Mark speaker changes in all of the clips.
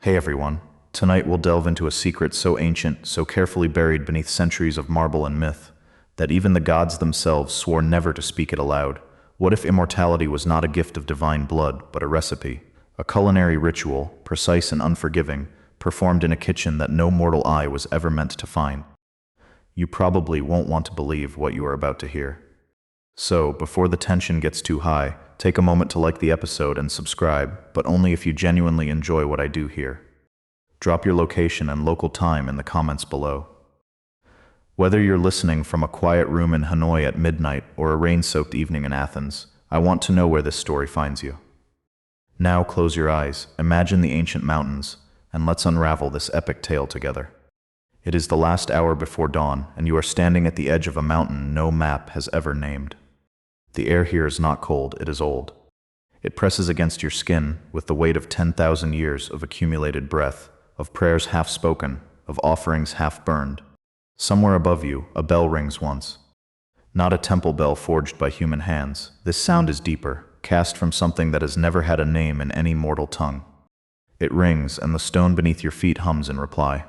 Speaker 1: Hey everyone, tonight we'll delve into a secret so ancient, so carefully buried beneath centuries of marble and myth, that even the gods themselves swore never to speak it aloud. What if immortality was not a gift of divine blood, but a recipe? A culinary ritual, precise and unforgiving, performed in a kitchen that no mortal eye was ever meant to find. You probably won't want to believe what you are about to hear. So, before the tension gets too high, take a moment to like the episode and subscribe, but only if you genuinely enjoy what I do here. Drop your location and local time in the comments below. Whether you're listening from a quiet room in Hanoi at midnight or a rain-soaked evening in Athens, I want to know where this story finds you. Now close your eyes, imagine the ancient mountains, and let's unravel this epic tale together. It is the last hour before dawn, and you are standing at the edge of a mountain no map has ever named. The air here is not cold, it is old. It presses against your skin with the weight of 10,000 years of accumulated breath, of prayers half spoken, of offerings half burned. Somewhere above you, a bell rings once. Not a temple bell forged by human hands. This sound is deeper, cast from something that has never had a name in any mortal tongue. It rings, and the stone beneath your feet hums in reply.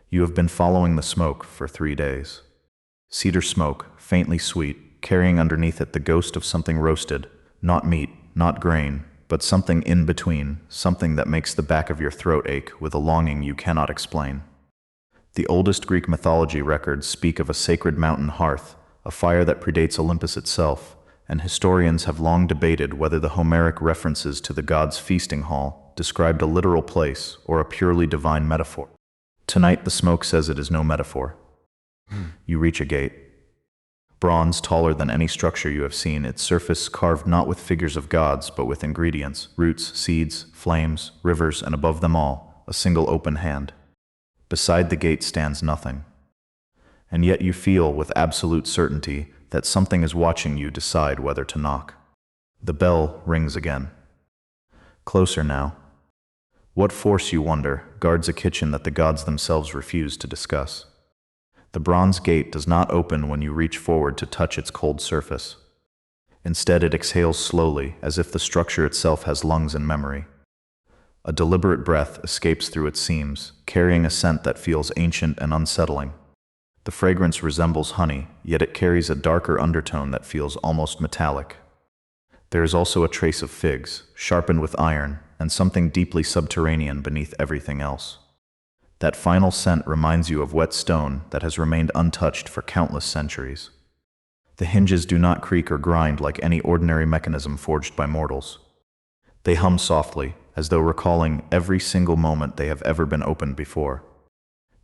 Speaker 1: You have been following the smoke for 3 days. Cedar smoke, faintly sweet, carrying underneath it the ghost of something roasted, not meat, not grain, but something in between, something that makes the back of your throat ache with a longing you cannot explain. The oldest Greek mythology records speak of a sacred mountain hearth, a fire that predates Olympus itself, and historians have long debated whether the Homeric references to the gods' feasting hall described a literal place or a purely divine metaphor. Tonight the smoke says it is no metaphor. You reach a gate. Bronze taller than any structure you have seen, its surface carved not with figures of gods but with ingredients, roots, seeds, flames, rivers, and above them all, a single open hand. Beside the gate stands nothing. And yet you feel with absolute certainty that something is watching you decide whether to knock. The bell rings again. Closer now. What force, you wonder, guards a kitchen that the gods themselves refuse to discuss? The bronze gate does not open when you reach forward to touch its cold surface. Instead, it exhales slowly, as if the structure itself has lungs and memory. A deliberate breath escapes through its seams, carrying a scent that feels ancient and unsettling. The fragrance resembles honey, yet it carries a darker undertone that feels almost metallic. There is also a trace of figs, sharpened with iron, and something deeply subterranean beneath everything else. That final scent reminds you of wet stone that has remained untouched for countless centuries. The hinges do not creak or grind like any ordinary mechanism forged by mortals. They hum softly, as though recalling every single moment they have ever been opened before.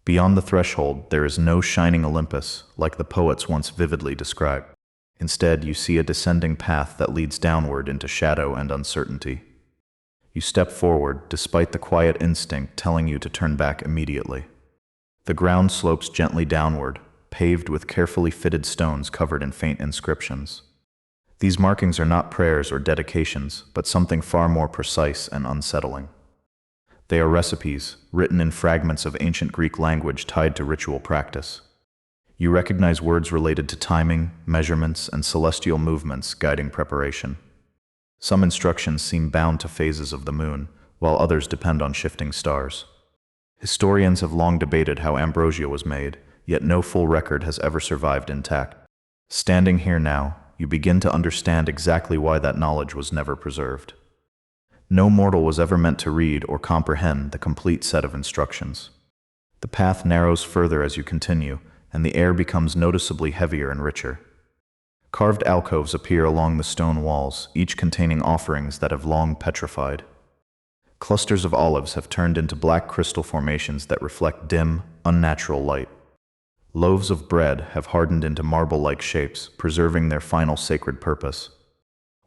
Speaker 1: Beyond the threshold, there is no shining Olympus, like the poets once vividly described. Instead, you see a descending path that leads downward into shadow and uncertainty. You step forward, despite the quiet instinct telling you to turn back immediately. The ground slopes gently downward, paved with carefully fitted stones covered in faint inscriptions. These markings are not prayers or dedications, but something far more precise and unsettling. They are recipes, written in fragments of ancient Greek language tied to ritual practice. You recognize words related to timing, measurements, and celestial movements guiding preparation. Some instructions seem bound to phases of the moon, while others depend on shifting stars. Historians have long debated how Ambrosia was made, yet no full record has ever survived intact. Standing here now, you begin to understand exactly why that knowledge was never preserved. No mortal was ever meant to read or comprehend the complete set of instructions. The path narrows further as you continue, and the air becomes noticeably heavier and richer. Carved alcoves appear along the stone walls, each containing offerings that have long petrified. Clusters of olives have turned into black crystal formations that reflect dim, unnatural light. Loaves of bread have hardened into marble-like shapes, preserving their final sacred purpose.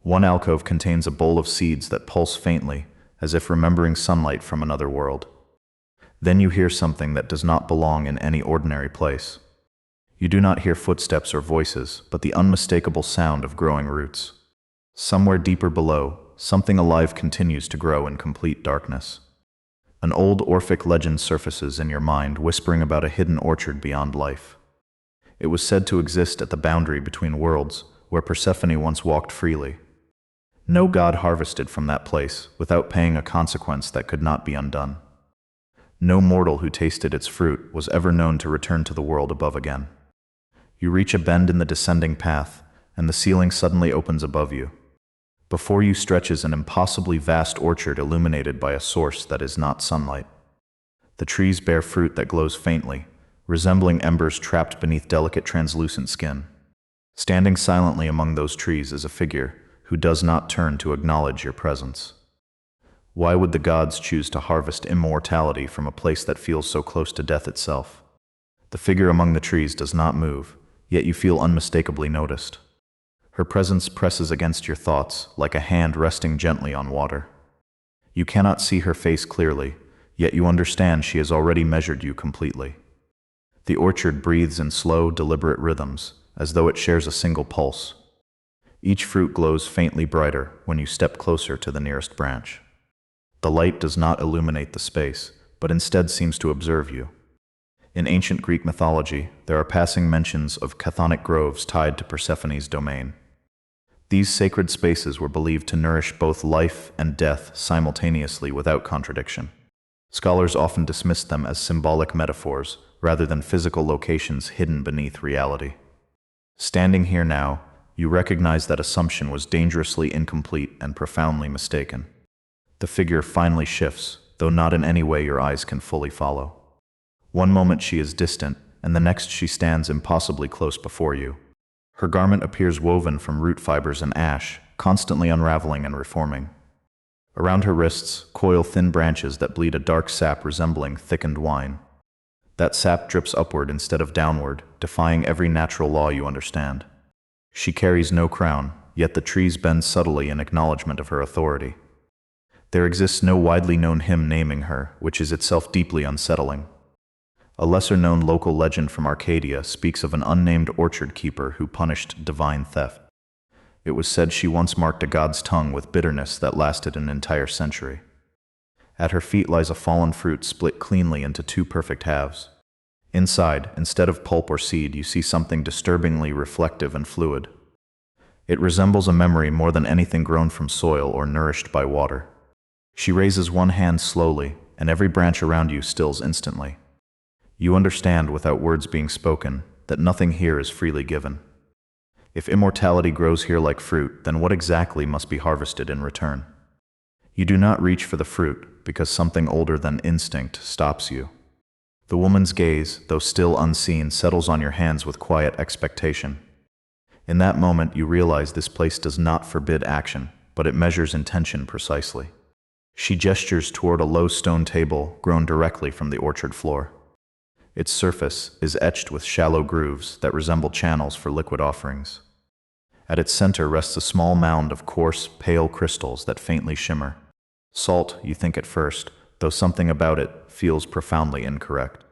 Speaker 1: One alcove contains a bowl of seeds that pulse faintly, as if remembering sunlight from another world. Then you hear something that does not belong in any ordinary place. You do not hear footsteps or voices, but the unmistakable sound of growing roots. Somewhere deeper below, something alive continues to grow in complete darkness. An old Orphic legend surfaces in your mind, whispering about a hidden orchard beyond life. It was said to exist at the boundary between worlds, where Persephone once walked freely. No god harvested from that place without paying a consequence that could not be undone. No mortal who tasted its fruit was ever known to return to the world above again. You reach a bend in the descending path, and the ceiling suddenly opens above you. Before you stretches an impossibly vast orchard illuminated by a source that is not sunlight. The trees bear fruit that glows faintly, resembling embers trapped beneath delicate translucent skin. Standing silently among those trees is a figure who does not turn to acknowledge your presence. Why would the gods choose to harvest immortality from a place that feels so close to death itself? The figure among the trees does not move, yet you feel unmistakably noticed. Her presence presses against your thoughts like a hand resting gently on water. You cannot see her face clearly, yet you understand she has already measured you completely. The orchard breathes in slow, deliberate rhythms, as though it shares a single pulse. Each fruit glows faintly brighter when you step closer to the nearest branch. The light does not illuminate the space, but instead seems to observe you. In ancient Greek mythology, there are passing mentions of chthonic groves tied to Persephone's domain. These sacred spaces were believed to nourish both life and death simultaneously without contradiction. Scholars often dismissed them as symbolic metaphors rather than physical locations hidden beneath reality. Standing here now, you recognize that assumption was dangerously incomplete and profoundly mistaken. The figure finally shifts, though not in any way your eyes can fully follow. One moment she is distant, and the next she stands impossibly close before you. Her garment appears woven from root fibers and ash, constantly unraveling and reforming. Around her wrists coil thin branches that bleed a dark sap resembling thickened wine. That sap drips upward instead of downward, defying every natural law you understand. She carries no crown, yet the trees bend subtly in acknowledgement of her authority. There exists no widely known hymn naming her, which is itself deeply unsettling. A lesser-known local legend from Arcadia speaks of an unnamed orchard keeper who punished divine theft. It was said she once marked a god's tongue with bitterness that lasted an entire century. At her feet lies a fallen fruit split cleanly into two perfect halves. Inside, instead of pulp or seed, you see something disturbingly reflective and fluid. It resembles a memory more than anything grown from soil or nourished by water. She raises one hand slowly, and every branch around you stills instantly. You understand, without words being spoken, that nothing here is freely given. If immortality grows here like fruit, then what exactly must be harvested in return? You do not reach for the fruit, because something older than instinct stops you. The woman's gaze, though still unseen, settles on your hands with quiet expectation. In that moment, you realize this place does not forbid action, but it measures intention precisely. She gestures toward a low stone table grown directly from the orchard floor. Its surface is etched with shallow grooves that resemble channels for liquid offerings. At its center rests a small mound of coarse, pale crystals that faintly shimmer. Salt, you think at first, though something about it feels profoundly incorrect.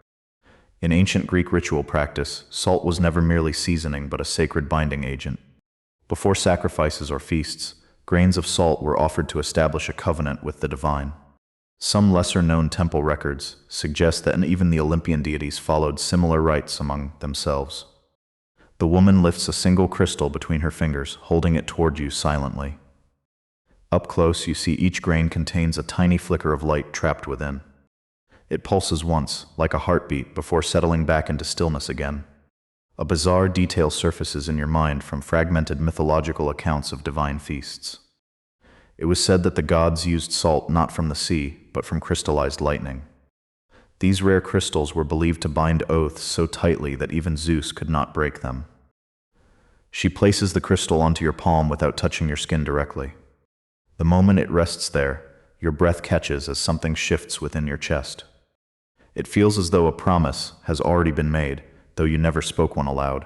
Speaker 1: In ancient Greek ritual practice, salt was never merely seasoning but a sacred binding agent. Before sacrifices or feasts, grains of salt were offered to establish a covenant with the divine. Some lesser-known temple records suggest that even the Olympian deities followed similar rites among themselves. The woman lifts a single crystal between her fingers, holding it toward you silently. Up close, you see each grain contains a tiny flicker of light trapped within. It pulses once, like a heartbeat, before settling back into stillness again. A bizarre detail surfaces in your mind from fragmented mythological accounts of divine feasts. It was said that the gods used salt not from the sea, but from crystallized lightning. These rare crystals were believed to bind oaths so tightly that even Zeus could not break them. She places the crystal onto your palm without touching your skin directly. The moment it rests there, your breath catches as something shifts within your chest. It feels as though a promise has already been made, though you never spoke one aloud.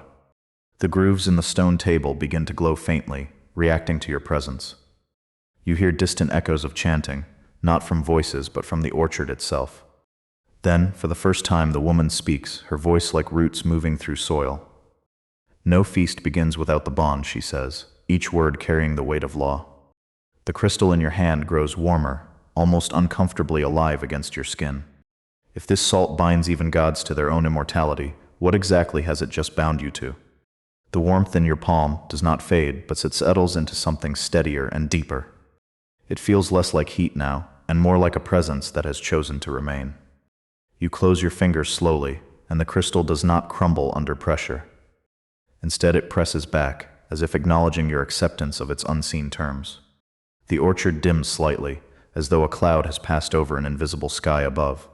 Speaker 1: The grooves in the stone table begin to glow faintly, reacting to your presence. You hear distant echoes of chanting, not from voices but from the orchard itself. Then, for the first time, the woman speaks, her voice like roots moving through soil. No feast begins without the bond, she says, each word carrying the weight of law. The crystal in your hand grows warmer, almost uncomfortably alive against your skin. If this salt binds even gods to their own immortality, what exactly has it just bound you to? The warmth in your palm does not fade, but it settles into something steadier and deeper. It feels less like heat now, and more like a presence that has chosen to remain. You close your fingers slowly, and the crystal does not crumble under pressure. Instead, it presses back, as if acknowledging your acceptance of its unseen terms. The orchard dims slightly, as though a cloud has passed over an invisible sky above.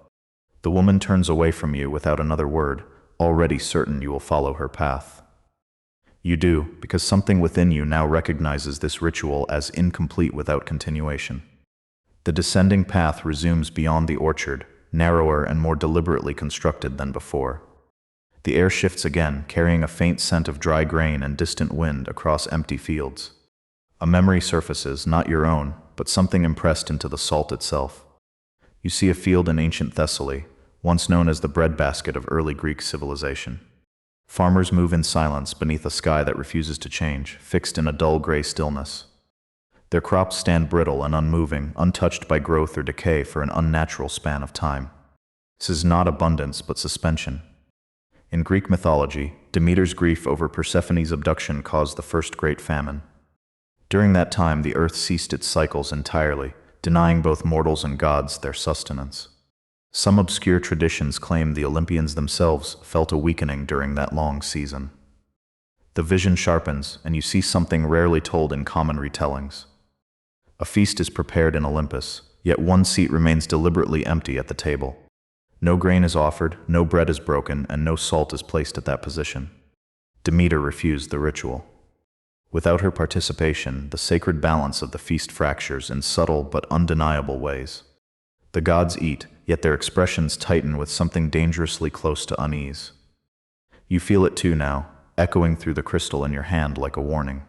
Speaker 1: The woman turns away from you without another word, already certain you will follow her path. You do, because something within you now recognizes this ritual as incomplete without continuation. The descending path resumes beyond the orchard, narrower and more deliberately constructed than before. The air shifts again, carrying a faint scent of dry grain and distant wind across empty fields. A memory surfaces, not your own, but something impressed into the salt itself. You see a field in ancient Thessaly, once known as the breadbasket of early Greek civilization. Farmers move in silence beneath a sky that refuses to change, fixed in a dull gray stillness. Their crops stand brittle and unmoving, untouched by growth or decay for an unnatural span of time. This is not abundance, but suspension. In Greek mythology, Demeter's grief over Persephone's abduction caused the first great famine. During that time, the earth ceased its cycles entirely, denying both mortals and gods their sustenance. Some obscure traditions claim the Olympians themselves felt a weakening during that long season. The vision sharpens, and you see something rarely told in common retellings. A feast is prepared in Olympus, yet one seat remains deliberately empty at the table. No grain is offered, no bread is broken, and no salt is placed at that position. Demeter refused the ritual. Without her participation, the sacred balance of the feast fractures in subtle but undeniable ways. The gods eat, yet their expressions tighten with something dangerously close to unease. You feel it too now, echoing through the crystal in your hand like a warning.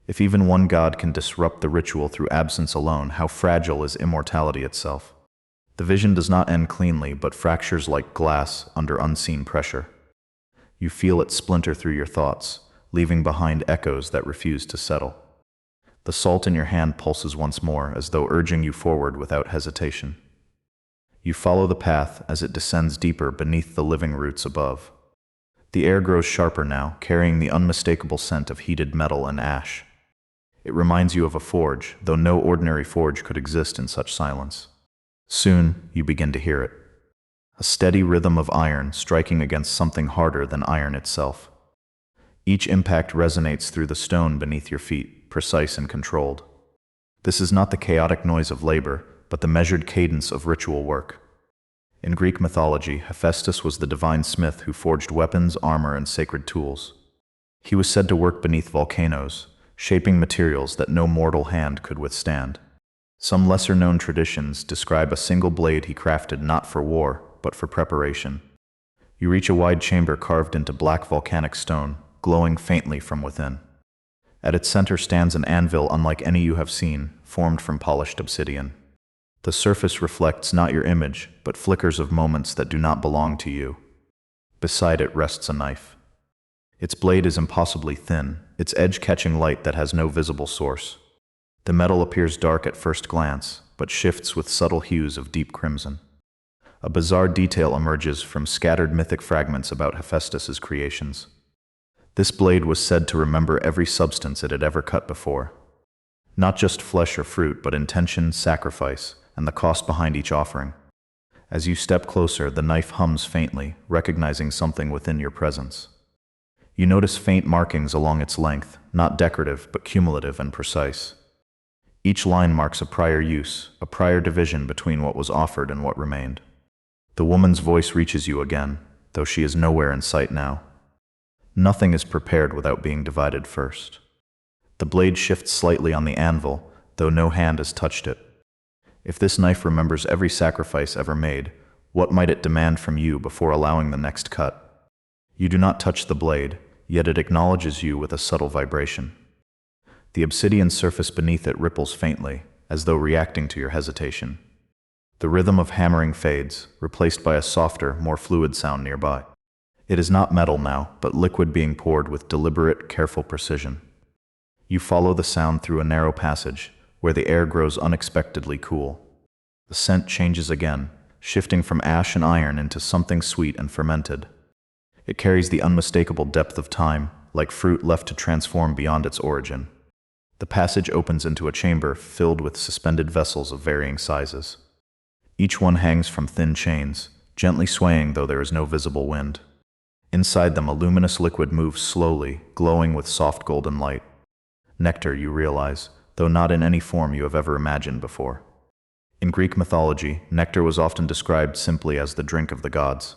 Speaker 1: If even one god can disrupt the ritual through absence alone, how fragile is immortality itself? The vision does not end cleanly, but fractures like glass under unseen pressure. You feel it splinter through your thoughts, leaving behind echoes that refuse to settle. The salt in your hand pulses once more, as though urging you forward without hesitation. You follow the path as it descends deeper beneath the living roots above. The air grows sharper now, carrying the unmistakable scent of heated metal and ash. It reminds you of a forge, though no ordinary forge could exist in such silence. Soon, you begin to hear it. A steady rhythm of iron striking against something harder than iron itself. Each impact resonates through the stone beneath your feet, precise and controlled. This is not the chaotic noise of labor, but the measured cadence of ritual work. In Greek mythology, Hephaestus was the divine smith who forged weapons, armor, and sacred tools. He was said to work beneath volcanoes, shaping materials that no mortal hand could withstand. Some lesser-known traditions describe a single blade he crafted not for war, but for preparation. You reach a wide chamber carved into black volcanic stone, glowing faintly from within. At its center stands an anvil unlike any you have seen, formed from polished obsidian. The surface reflects not your image, but flickers of moments that do not belong to you. Beside it rests a knife. Its blade is impossibly thin, its edge catching light that has no visible source. The metal appears dark at first glance, but shifts with subtle hues of deep crimson. A bizarre detail emerges from scattered mythic fragments about Hephaestus's creations. This blade was said to remember every substance it had ever cut before. Not just flesh or fruit, but intention, sacrifice, and the cost behind each offering. As you step closer, the knife hums faintly, recognizing something within your presence. You notice faint markings along its length, not decorative, but cumulative and precise. Each line marks a prior use, a prior division between what was offered and what remained. The woman's voice reaches you again, though she is nowhere in sight now. Nothing is prepared without being divided first. The blade shifts slightly on the anvil, though no hand has touched it. If this knife remembers every sacrifice ever made, what might it demand from you before allowing the next cut? You do not touch the blade, yet it acknowledges you with a subtle vibration. The obsidian surface beneath it ripples faintly, as though reacting to your hesitation. The rhythm of hammering fades, replaced by a softer, more fluid sound nearby. It is not metal now, but liquid being poured with deliberate, careful precision. You follow the sound through a narrow passage, where the air grows unexpectedly cool. The scent changes again, shifting from ash and iron into something sweet and fermented. It carries the unmistakable depth of time, like fruit left to transform beyond its origin. The passage opens into a chamber filled with suspended vessels of varying sizes. Each one hangs from thin chains, gently swaying though there is no visible wind. Inside them, a luminous liquid moves slowly, glowing with soft golden light. Nectar, you realize, though not in any form you have ever imagined before. In Greek mythology, nectar was often described simply as the drink of the gods.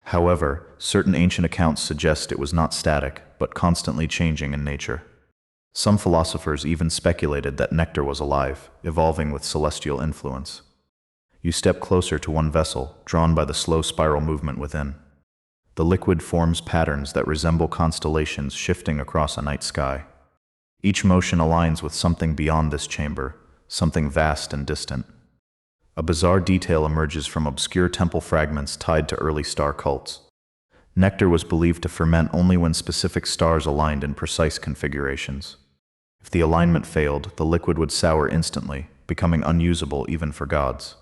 Speaker 1: However, certain ancient accounts suggest it was not static, but constantly changing in nature. Some philosophers even speculated that nectar was alive, evolving with celestial influence. You step closer to one vessel, drawn by the slow spiral movement within. The liquid forms patterns that resemble constellations shifting across a night sky. Each motion aligns with something beyond this chamber, something vast and distant. A bizarre detail emerges from obscure temple fragments tied to early star cults. Nectar was believed to ferment only when specific stars aligned in precise configurations. If the alignment failed, the liquid would sour instantly, becoming unusable even for gods.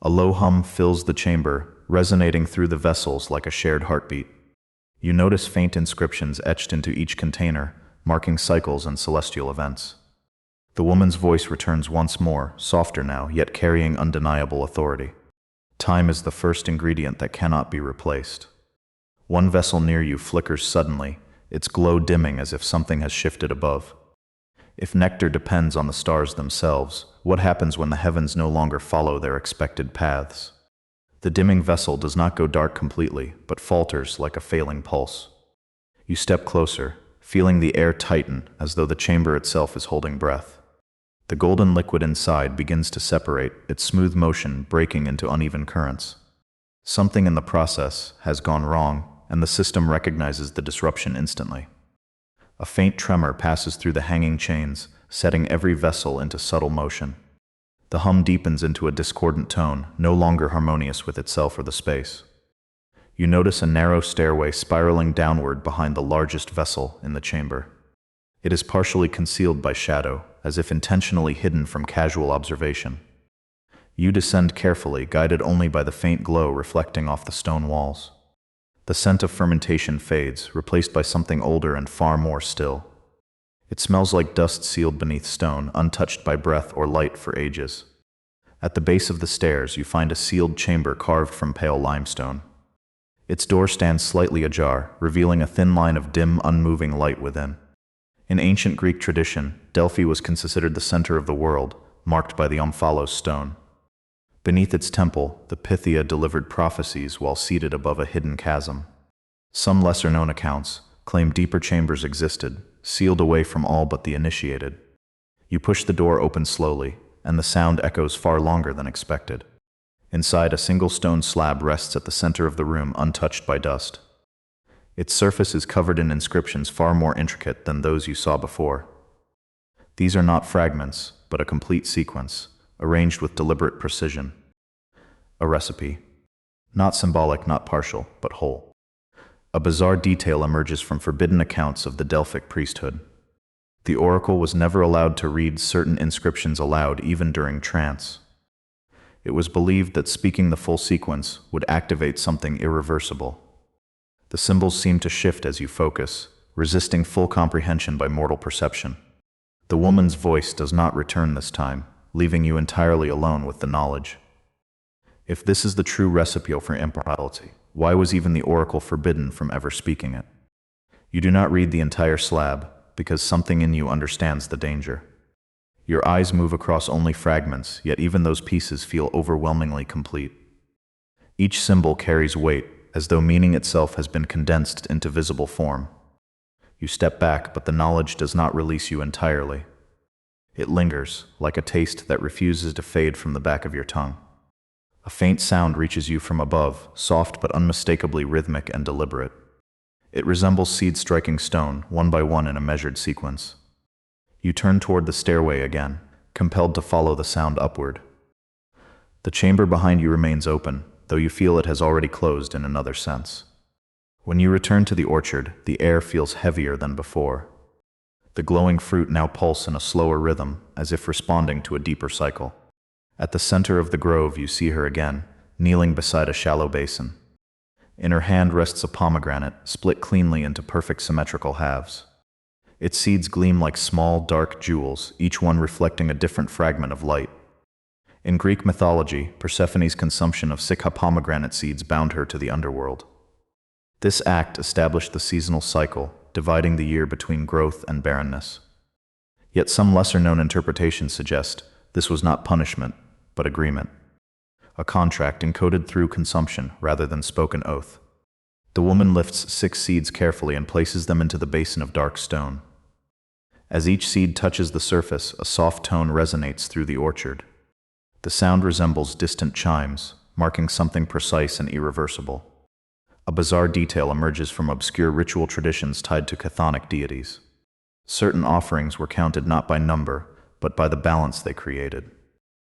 Speaker 1: A low hum fills the chamber, resonating through the vessels like a shared heartbeat. You notice faint inscriptions etched into each container, marking cycles and celestial events. The woman's voice returns once more, softer now, yet carrying undeniable authority. Time is the first ingredient that cannot be replaced. One vessel near you flickers suddenly, its glow dimming as if something has shifted above. If nectar depends on the stars themselves, what happens when the heavens no longer follow their expected paths? The dimming vessel does not go dark completely, but falters like a failing pulse. You step closer, feeling the air tighten as though the chamber itself is holding breath. The golden liquid inside begins to separate, its smooth motion breaking into uneven currents. Something in the process has gone wrong, and the system recognizes the disruption instantly. A faint tremor passes through the hanging chains, setting every vessel into subtle motion. The hum deepens into a discordant tone, no longer harmonious with itself or the space. You notice a narrow stairway spiraling downward behind the largest vessel in the chamber. It is partially concealed by shadow, as if intentionally hidden from casual observation. You descend carefully, guided only by the faint glow reflecting off the stone walls. The scent of fermentation fades, replaced by something older and far more still. It smells like dust sealed beneath stone, untouched by breath or light for ages. At the base of the stairs, you find a sealed chamber carved from pale limestone. Its door stands slightly ajar, revealing a thin line of dim, unmoving light within. In ancient Greek tradition, Delphi was considered the center of the world, marked by the omphalos stone. Beneath its temple, the Pythia delivered prophecies while seated above a hidden chasm. Some lesser-known accounts claim deeper chambers existed, sealed away from all but the initiated. You push the door open slowly, and the sound echoes far longer than expected. Inside, a single stone slab rests at the center of the room, untouched by dust. Its surface is covered in inscriptions far more intricate than those you saw before. These are not fragments, but a complete sequence, arranged with deliberate precision. A recipe. Not symbolic, not partial, but whole. A bizarre detail emerges from forbidden accounts of the Delphic priesthood. The oracle was never allowed to read certain inscriptions aloud, even during trance. It was believed that speaking the full sequence would activate something irreversible. The symbols seem to shift as you focus, resisting full comprehension by mortal perception. The woman's voice does not return this time, leaving you entirely alone with the knowledge. If this is the true recipe for immortality, why was even the oracle forbidden from ever speaking it? You do not read the entire slab, because something in you understands the danger. Your eyes move across only fragments, yet even those pieces feel overwhelmingly complete. Each symbol carries weight, as though meaning itself has been condensed into visible form. You step back, but the knowledge does not release you entirely. It lingers, like a taste that refuses to fade from the back of your tongue. A faint sound reaches you from above, soft but unmistakably rhythmic and deliberate. It resembles seeds striking stone, one by one in a measured sequence. You turn toward the stairway again, compelled to follow the sound upward. The chamber behind you remains open, though you feel it has already closed in another sense. When you return to the orchard, the air feels heavier than before. The glowing fruit now pulse in a slower rhythm, as if responding to a deeper cycle. At the center of the grove, you see her again, kneeling beside a shallow basin. In her hand rests a pomegranate, split cleanly into perfect symmetrical halves. Its seeds gleam like small, dark jewels, each one reflecting a different fragment of light. In Greek mythology, Persephone's consumption of sick pomegranate seeds bound her to the underworld. This act established the seasonal cycle, dividing the year between growth and barrenness. Yet some lesser-known interpretations suggest this was not punishment, but agreement. A contract encoded through consumption rather than spoken oath. The woman lifts 6 seeds carefully and places them into the basin of dark stone. As each seed touches the surface, a soft tone resonates through the orchard. The sound resembles distant chimes, marking something precise and irreversible. A bizarre detail emerges from obscure ritual traditions tied to chthonic deities. Certain offerings were counted not by number, but by the balance they created.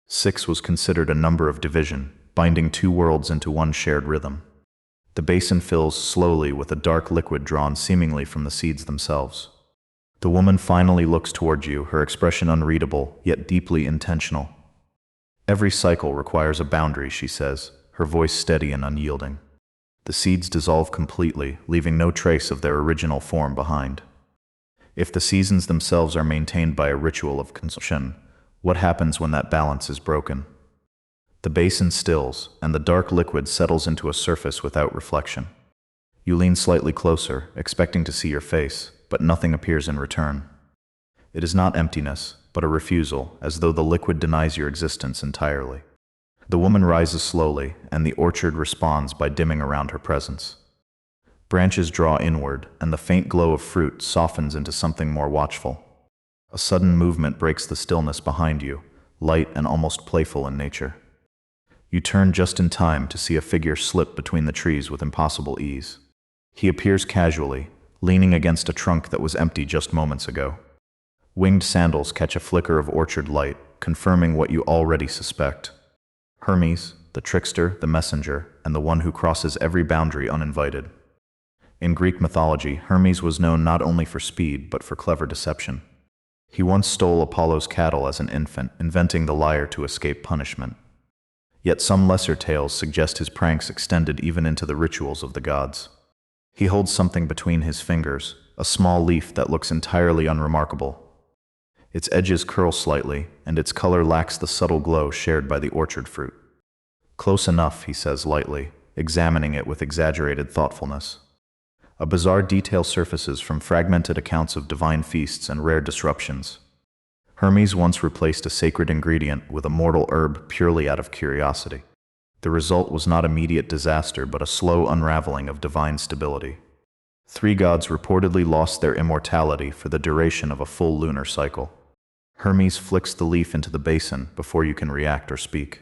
Speaker 1: 6 was considered a number of division, binding 2 worlds into one shared rhythm. The basin fills slowly with a dark liquid drawn seemingly from the seeds themselves. The woman finally looks toward you, her expression unreadable, yet deeply intentional. Every cycle requires a boundary, she says, her voice steady and unyielding. The seeds dissolve completely, leaving no trace of their original form behind. If the seasons themselves are maintained by a ritual of consumption, what happens when that balance is broken? The basin stills, and the dark liquid settles into a surface without reflection. You lean slightly closer, expecting to see your face, but nothing appears in return. It is not emptiness, but a refusal, as though the liquid denies your existence entirely. The woman rises slowly, and the orchard responds by dimming around her presence. Branches draw inward, and the faint glow of fruit softens into something more watchful. A sudden movement breaks the stillness behind you, light and almost playful in nature. You turn just in time to see a figure slip between the trees with impossible ease. He appears casually, leaning against a trunk that was empty just moments ago. Winged sandals catch a flicker of orchard light, confirming what you already suspect. Hermes, the trickster, the messenger, and the one who crosses every boundary uninvited. In Greek mythology, Hermes was known not only for speed but for clever deception. He once stole Apollo's cattle as an infant, inventing the lyre to escape punishment. Yet some lesser tales suggest his pranks extended even into the rituals of the gods. He holds something between his fingers, a small leaf that looks entirely unremarkable. Its edges curl slightly, and its color lacks the subtle glow shared by the orchard fruit. Close enough, he says lightly, examining it with exaggerated thoughtfulness. A bizarre detail surfaces from fragmented accounts of divine feasts and rare disruptions. Hermes once replaced a sacred ingredient with a mortal herb purely out of curiosity. The result was not immediate disaster but a slow unraveling of divine stability. 3 gods reportedly lost their immortality for the duration of a full lunar cycle. Hermes flicks the leaf into the basin before you can react or speak.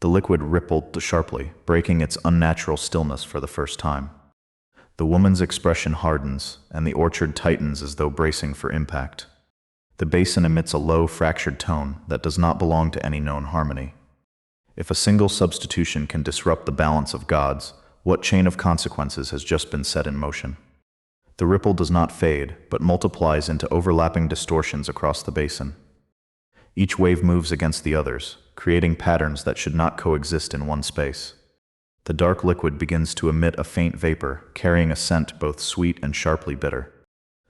Speaker 1: The liquid rippled sharply, breaking its unnatural stillness for the first time. The woman's expression hardens, and the orchard tightens as though bracing for impact. The basin emits a low, fractured tone that does not belong to any known harmony. If a single substitution can disrupt the balance of gods, what chain of consequences has just been set in motion? The ripple does not fade, but multiplies into overlapping distortions across the basin. Each wave moves against the others, creating patterns that should not coexist in one space. The dark liquid begins to emit a faint vapor, carrying a scent both sweet and sharply bitter.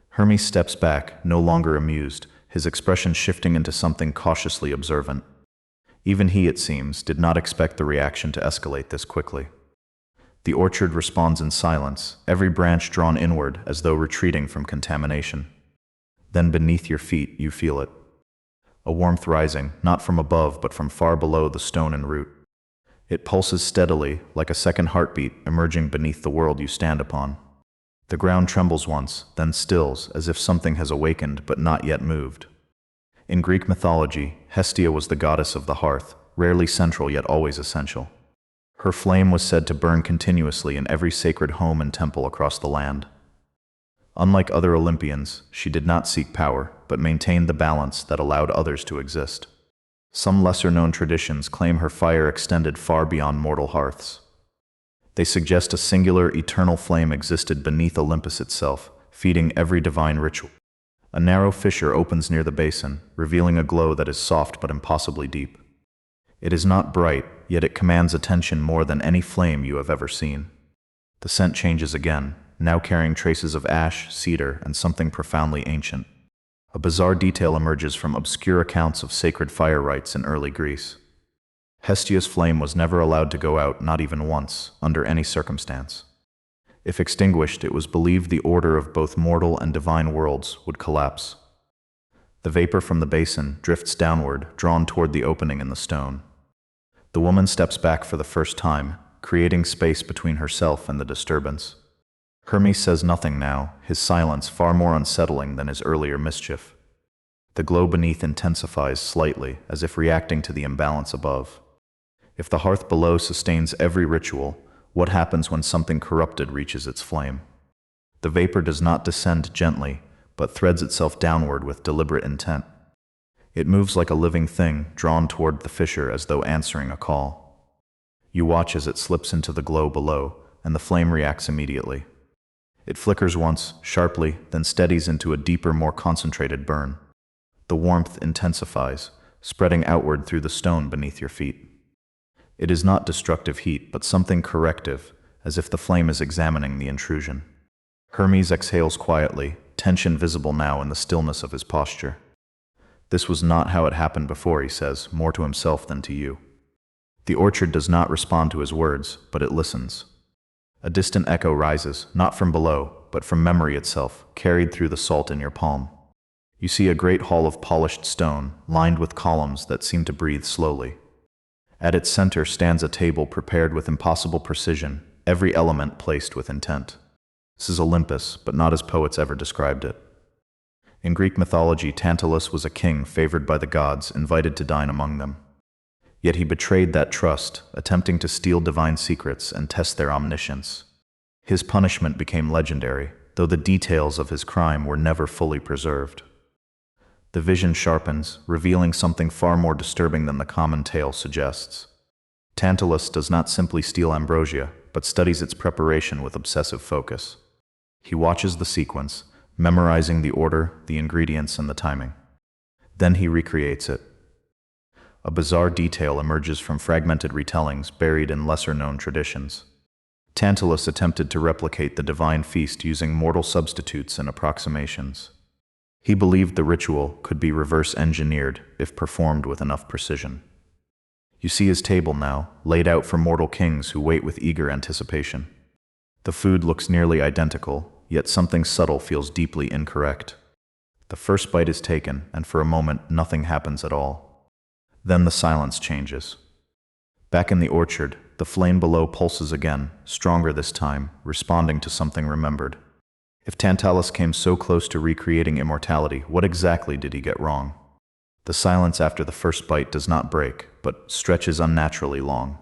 Speaker 1: Hermes steps back, no longer amused, his expression shifting into something cautiously observant. Even he, it seems, did not expect the reaction to escalate this quickly. The orchard responds in silence, every branch drawn inward as though retreating from contamination. Then beneath your feet, you feel it. A warmth rising, not from above but from far below the stone and root. It pulses steadily, like a second heartbeat emerging beneath the world you stand upon. The ground trembles once, then stills, as if something has awakened but not yet moved. In Greek mythology, Hestia was the goddess of the hearth, rarely central yet always essential. Her flame was said to burn continuously in every sacred home and temple across the land. Unlike other Olympians, she did not seek power, but maintained the balance that allowed others to exist. Some lesser-known traditions claim her fire extended far beyond mortal hearths. They suggest a singular, eternal flame existed beneath Olympus itself, feeding every divine ritual. A narrow fissure opens near the basin, revealing a glow that is soft but impossibly deep. It is not bright, yet it commands attention more than any flame you have ever seen. The scent changes again, now carrying traces of ash, cedar, and something profoundly ancient. A bizarre detail emerges from obscure accounts of sacred fire rites in early Greece. Hestia's flame was never allowed to go out, not even once, under any circumstance. If extinguished, it was believed the order of both mortal and divine worlds would collapse. The vapor from the basin drifts downward, drawn toward the opening in the stone. The woman steps back for the first time, creating space between herself and the disturbance. Hermes says nothing now, his silence far more unsettling than his earlier mischief. The glow beneath intensifies slightly, as if reacting to the imbalance above. If the hearth below sustains every ritual, what happens when something corrupted reaches its flame? The vapor does not descend gently, but threads itself downward with deliberate intent. It moves like a living thing, drawn toward the fissure as though answering a call. You watch as it slips into the glow below, and the flame reacts immediately. It flickers once, sharply, then steadies into a deeper, more concentrated burn. The warmth intensifies, spreading outward through the stone beneath your feet. It is not destructive heat, but something corrective, as if the flame is examining the intrusion. Hermes exhales quietly, tension visible now in the stillness of his posture. This was not how it happened before, he says, more to himself than to you. The orchard does not respond to his words, but it listens. A distant echo rises, not from below, but from memory itself, carried through the salt in your palm. You see a great hall of polished stone, lined with columns that seem to breathe slowly. At its center stands a table prepared with impossible precision, every element placed with intent. This is Olympus, but not as poets ever described it. In Greek mythology, Tantalus was a king favored by the gods, invited to dine among them. Yet he betrayed that trust, attempting to steal divine secrets and test their omniscience. His punishment became legendary, though the details of his crime were never fully preserved. The vision sharpens, revealing something far more disturbing than the common tale suggests. Tantalus does not simply steal ambrosia, but studies its preparation with obsessive focus. He watches the sequence, memorizing the order, the ingredients, and the timing. Then he recreates it. A bizarre detail emerges from fragmented retellings buried in lesser-known traditions. Tantalus attempted to replicate the divine feast using mortal substitutes and approximations. He believed the ritual could be reverse-engineered if performed with enough precision. You see his table now, laid out for mortal kings who wait with eager anticipation. The food looks nearly identical, yet something subtle feels deeply incorrect. The first bite is taken, and for a moment nothing happens at all. Then the silence changes. Back in the orchard, the flame below pulses again, stronger this time, responding to something remembered. If Tantalus came so close to recreating immortality, what exactly did he get wrong? The silence after the first bite does not break, but stretches unnaturally long.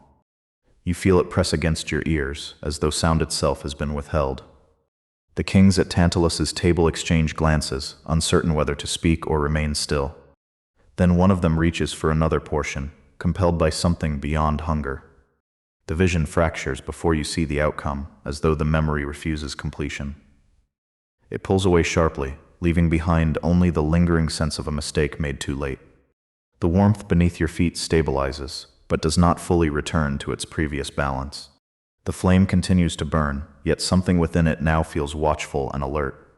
Speaker 1: You feel it press against your ears, as though sound itself has been withheld. The kings at Tantalus's table exchange glances, uncertain whether to speak or remain still. Then one of them reaches for another portion, compelled by something beyond hunger. The vision fractures before you see the outcome, as though the memory refuses completion. It pulls away sharply, leaving behind only the lingering sense of a mistake made too late. The warmth beneath your feet stabilizes, but does not fully return to its previous balance. The flame continues to burn, yet something within it now feels watchful and alert.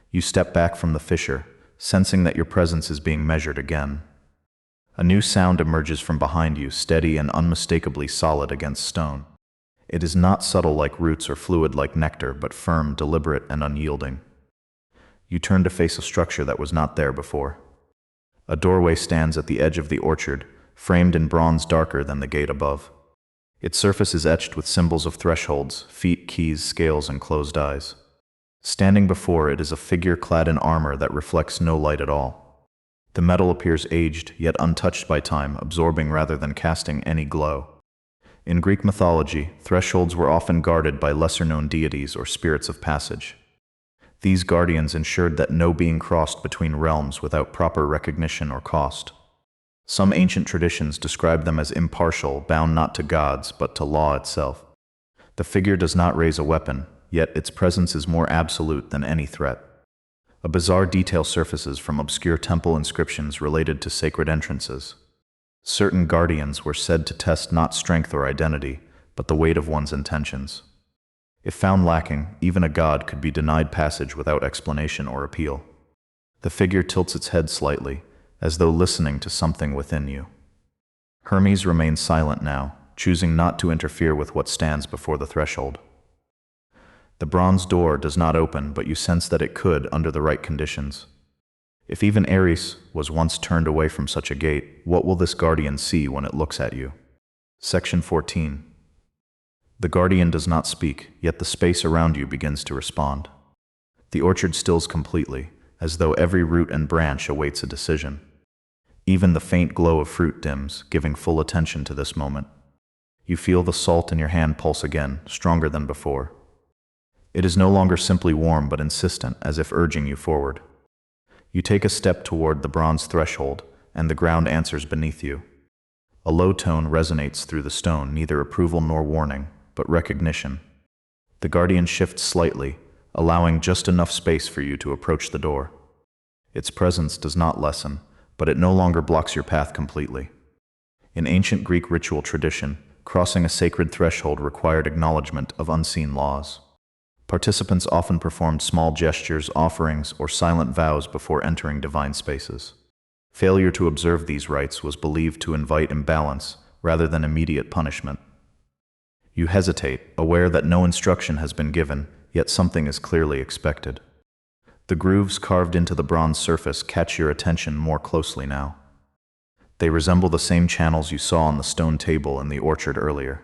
Speaker 1: You step back from the fissure, sensing that your presence is being measured again. A new sound emerges from behind you, steady and unmistakably solid against stone. It is not subtle like roots or fluid like nectar, but firm, deliberate, and unyielding. You turn to face a structure that was not there before. A doorway stands at the edge of the orchard, framed in bronze darker than the gate above. Its surface is etched with symbols of thresholds, feet, keys, scales, and closed eyes. Standing before it is a figure clad in armor that reflects no light at all. The metal appears aged, yet untouched by time, absorbing rather than casting any glow. In Greek mythology, thresholds were often guarded by lesser-known deities or spirits of passage. These guardians ensured that no being crossed between realms without proper recognition or cost. Some ancient traditions describe them as impartial, bound not to gods, but to law itself. The figure does not raise a weapon, yet its presence is more absolute than any threat. A bizarre detail surfaces from obscure temple inscriptions related to sacred entrances. Certain guardians were said to test not strength or identity, but the weight of one's intentions. If found lacking, even a god could be denied passage without explanation or appeal. The figure tilts its head slightly, as though listening to something within you. Hermes remains silent now, choosing not to interfere with what stands before the threshold. The bronze door does not open, but you sense that it could under the right conditions. If even Ares was once turned away from such a gate, what will this guardian see when it looks at you? Section 14. The guardian does not speak, yet the space around you begins to respond. The orchard stills completely, as though every root and branch awaits a decision. Even the faint glow of fruit dims, giving full attention to this moment. You feel the salt in your hand pulse again, stronger than before. It is no longer simply warm but insistent, as if urging you forward. You take a step toward the bronze threshold, and the ground answers beneath you. A low tone resonates through the stone, neither approval nor warning, but recognition. The guardian shifts slightly, allowing just enough space for you to approach the door. Its presence does not lessen, but it no longer blocks your path completely. In ancient Greek ritual tradition, crossing a sacred threshold required acknowledgement of unseen laws. Participants often performed small gestures, offerings, or silent vows before entering divine spaces. Failure to observe these rites was believed to invite imbalance rather than immediate punishment. You hesitate, aware that no instruction has been given, yet something is clearly expected. The grooves carved into the bronze surface catch your attention more closely now. They resemble the same channels you saw on the stone table in the orchard earlier.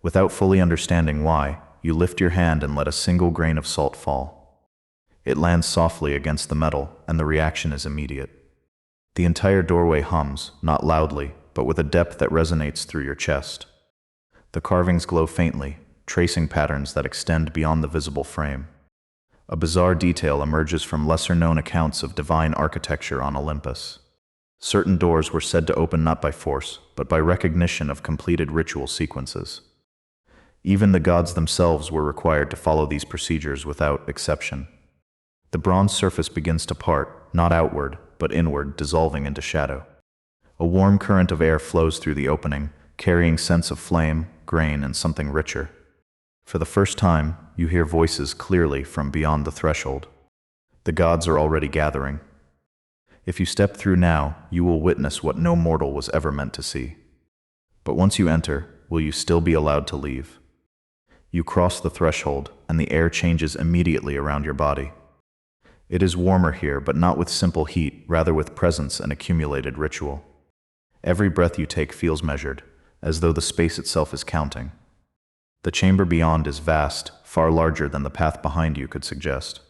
Speaker 1: Without fully understanding why, you lift your hand and let a single grain of salt fall. It lands softly against the metal, and the reaction is immediate. The entire doorway hums, not loudly, but with a depth that resonates through your chest. The carvings glow faintly, tracing patterns that extend beyond the visible frame. A bizarre detail emerges from lesser-known accounts of divine architecture on Olympus. Certain doors were said to open not by force, but by recognition of completed ritual sequences. Even the gods themselves were required to follow these procedures without exception. The bronze surface begins to part, not outward, but inward, dissolving into shadow. A warm current of air flows through the opening, carrying scents of flame, grain, and something richer. For the first time, you hear voices clearly from beyond the threshold. The gods are already gathering. If you step through now, you will witness what no mortal was ever meant to see. But once you enter, will you still be allowed to leave? You cross the threshold, and the air changes immediately around your body. It is warmer here, but not with simple heat, rather with presence and accumulated ritual. Every breath you take feels measured, as though the space itself is counting. The chamber beyond is vast, far larger than the path behind you could suggest.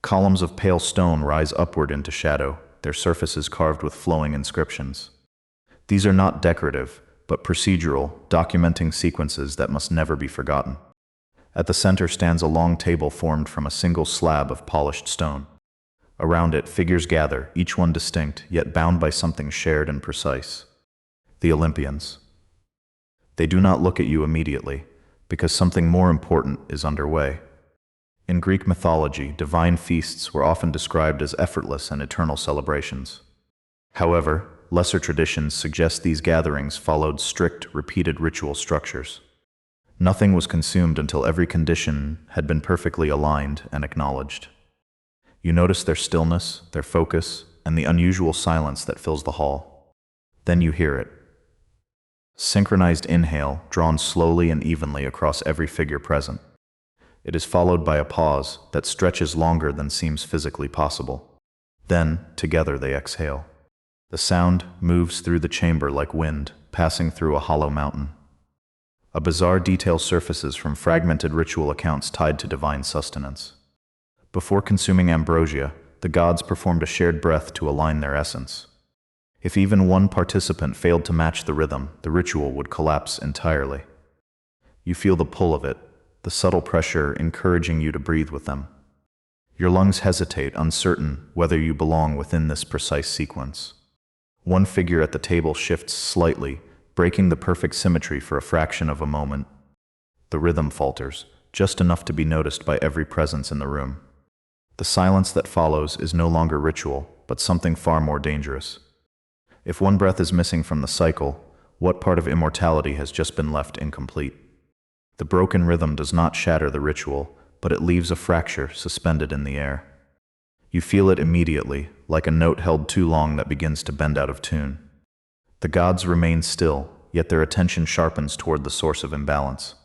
Speaker 1: Columns of pale stone rise upward into shadow, their surfaces carved with flowing inscriptions. These are not decorative, but procedural, documenting sequences that must never be forgotten. At the center stands a long table formed from a single slab of polished stone. Around it, figures gather, each one distinct, yet bound by something shared and precise. The Olympians. They do not look at you immediately, because something more important is underway. In Greek mythology, divine feasts were often described as effortless and eternal celebrations. However, lesser traditions suggest these gatherings followed strict, repeated ritual structures. Nothing was consumed until every condition had been perfectly aligned and acknowledged. You notice their stillness, their focus, and the unusual silence that fills the hall. Then you hear it. Synchronized inhale, drawn slowly and evenly across every figure present. It is followed by a pause that stretches longer than seems physically possible. Then, together they exhale. The sound moves through the chamber like wind, passing through a hollow mountain. A bizarre detail surfaces from fragmented ritual accounts tied to divine sustenance. Before consuming ambrosia, the gods performed a shared breath to align their essence. If even one participant failed to match the rhythm, the ritual would collapse entirely. You feel the pull of it, the subtle pressure encouraging you to breathe with them. Your lungs hesitate, uncertain whether you belong within this precise sequence. One figure at the table shifts slightly, breaking the perfect symmetry for a fraction of a moment. The rhythm falters, just enough to be noticed by every presence in the room. The silence that follows is no longer ritual, but something far more dangerous. If one breath is missing from the cycle, what part of immortality has just been left incomplete? The broken rhythm does not shatter the ritual, but it leaves a fracture suspended in the air. You feel it immediately, like a note held too long that begins to bend out of tune. The gods remain still, yet their attention sharpens toward the source of imbalance.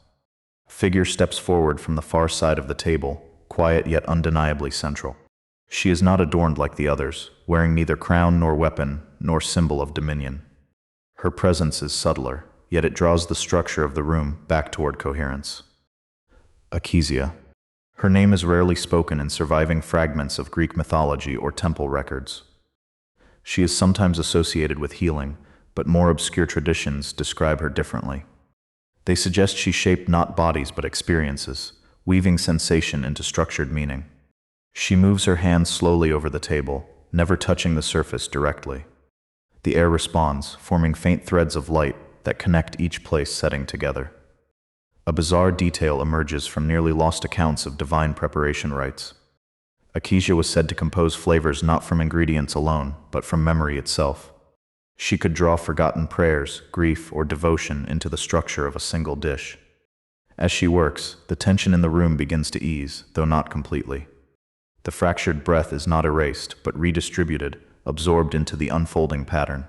Speaker 1: A figure steps forward from the far side of the table, quiet yet undeniably central. She is not adorned like the others, wearing neither crown nor weapon, nor symbol of dominion. Her presence is subtler, yet it draws the structure of the room back toward coherence. Hestia. Her name is rarely spoken in surviving fragments of Greek mythology or temple records. She is sometimes associated with healing, but more obscure traditions describe her differently. They suggest she shaped not bodies but experiences, weaving sensation into structured meaning. She moves her hands slowly over the table, never touching the surface directly. The air responds, forming faint threads of light that connect each place setting together. A bizarre detail emerges from nearly lost accounts of divine preparation rites. Hestia was said to compose flavors not from ingredients alone, but from memory itself. She could draw forgotten prayers, grief, or devotion into the structure of a single dish. As she works, the tension in the room begins to ease, though not completely. The fractured breath is not erased, but redistributed, absorbed into the unfolding pattern.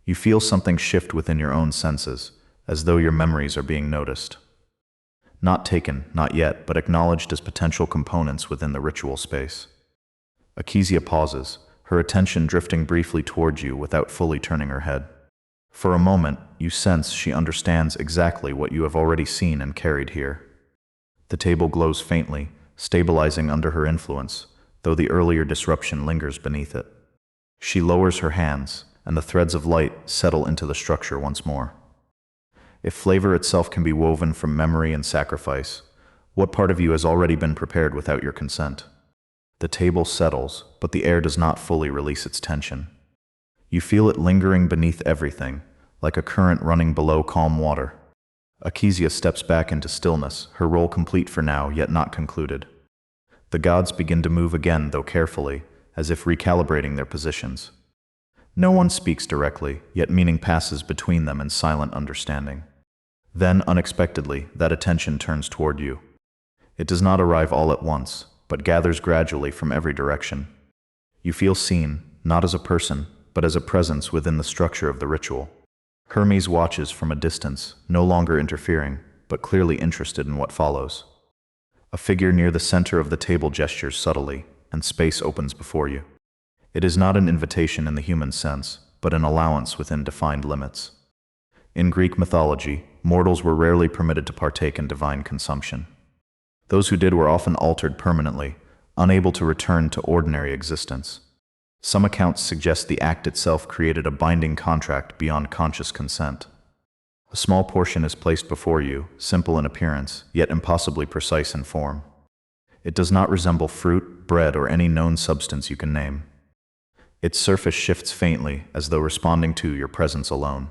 Speaker 1: You feel something shift within your own senses, as though your memories are being noticed. Not taken, not yet, but acknowledged as potential components within the ritual space. Hestia pauses, her attention drifting briefly toward you without fully turning her head. For a moment, you sense she understands exactly what you have already seen and carried here. The table glows faintly, stabilizing under her influence, though the earlier disruption lingers beneath it. She lowers her hands, and the threads of light settle into the structure once more. If flavor itself can be woven from memory and sacrifice, what part of you has already been prepared without your consent? The table settles, but the air does not fully release its tension. You feel it lingering beneath everything, like a current running below calm water. Hestia steps back into stillness, her role complete for now, yet not concluded. The gods begin to move again, though carefully, as if recalibrating their positions. No one speaks directly, yet meaning passes between them in silent understanding. Then, unexpectedly, that attention turns toward you. It does not arrive all at once, but gathers gradually from every direction. You feel seen, not as a person, but as a presence within the structure of the ritual. Hermes watches from a distance, no longer interfering, but clearly interested in what follows. A figure near the center of the table gestures subtly, and space opens before you. It is not an invitation in the human sense, but an allowance within defined limits. In Greek mythology, mortals were rarely permitted to partake in divine consumption. Those who did were often altered permanently, unable to return to ordinary existence. Some accounts suggest the act itself created a binding contract beyond conscious consent. A small portion is placed before you, simple in appearance, yet impossibly precise in form. It does not resemble fruit, bread, or any known substance you can name. Its surface shifts faintly, as though responding to your presence alone.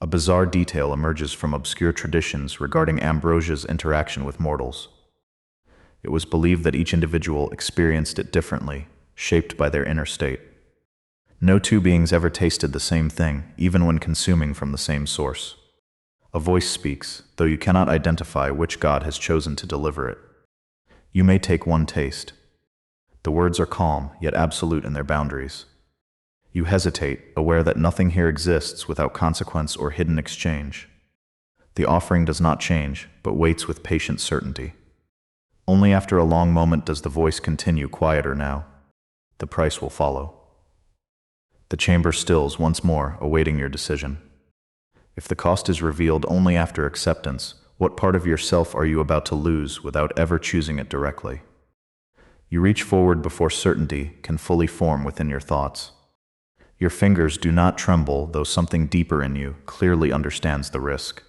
Speaker 1: A bizarre detail emerges from obscure traditions regarding Ambrosia's interaction with mortals. It was believed that each individual experienced it differently, shaped by their inner state. No two beings ever tasted the same thing, even when consuming from the same source. A voice speaks, though you cannot identify which god has chosen to deliver it. You may take one taste. The words are calm, yet absolute in their boundaries. You hesitate, aware that nothing here exists without consequence or hidden exchange. The offering does not change, but waits with patient certainty. Only after a long moment does the voice continue, quieter now. The price will follow. The chamber stills once more, awaiting your decision. If the cost is revealed only after acceptance, what part of yourself are you about to lose without ever choosing it directly? You reach forward before certainty can fully form within your thoughts. Your fingers do not tremble, though something deeper in you clearly understands the risk.